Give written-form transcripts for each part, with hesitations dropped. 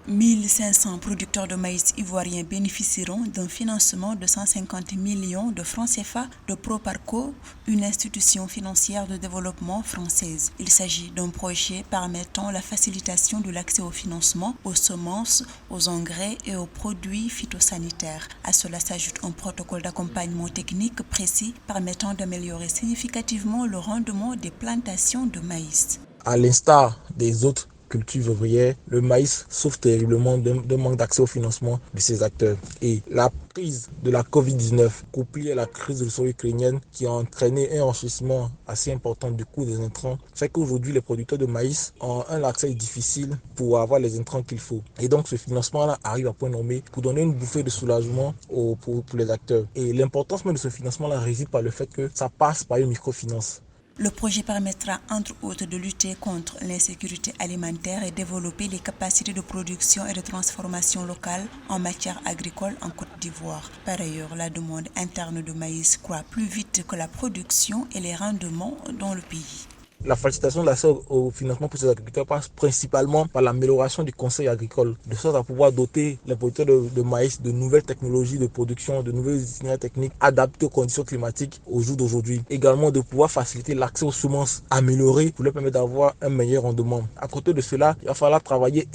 1500 producteurs de maïs ivoiriens bénéficieront d'un financement de 150 millions de francs CFA de Proparco, une institution financière de développement française. Il s'agit d'un projet permettant la facilitation de l'accès au financement, aux semences, aux engrais et aux produits phytosanitaires. À cela s'ajoute un protocole d'accompagnement technique précis permettant d'améliorer significativement le rendement des plantations de maïs. À l'instar des autres cultures ouvrières, le maïs souffre terriblement d'un manque d'accès au financement de ses acteurs. Et la crise de la Covid-19, couplée à la crise de sol ukrainienne qui a entraîné un enrichissement assez important du coût des intrants, fait qu'aujourd'hui les producteurs de maïs ont un accès difficile pour avoir les intrants qu'il faut. Et donc ce financement-là arrive à point nommé pour donner une bouffée de soulagement pour les acteurs. Et l'importance même de ce financement-là réside par le fait que ça passe par une microfinance. Le projet permettra entre autres de lutter contre l'insécurité alimentaire et développer les capacités de production et de transformation locale en matière agricole en Côte d'Ivoire. Par ailleurs, la demande interne de maïs croît plus vite que la production et les rendements dans le pays. La facilitation de l'accès au financement pour ces agriculteurs passe principalement par l'amélioration du conseil agricole, de sorte à pouvoir doter les producteurs de maïs de nouvelles technologies de production, de nouvelles itinéraires techniques adaptées aux conditions climatiques au jour d'aujourd'hui. Également de pouvoir faciliter l'accès aux semences améliorées pour leur permettre d'avoir un meilleur rendement. À côté de cela, il va falloir travailler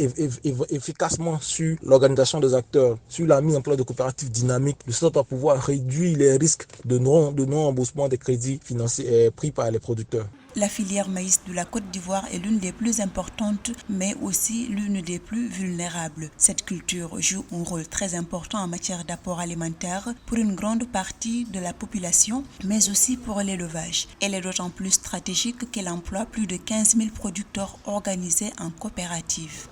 efficacement sur l'organisation des acteurs, sur la mise en place de coopératives dynamiques, de sorte à pouvoir réduire les risques de non-remboursement des crédits financiers pris par les producteurs. La filière maïs de la Côte d'Ivoire est l'une des plus importantes, mais aussi l'une des plus vulnérables. Cette culture joue un rôle très important en matière d'apport alimentaire pour une grande partie de la population, mais aussi pour l'élevage. Elle est d'autant plus stratégique qu'elle emploie plus de 15 000 producteurs organisés en coopérative.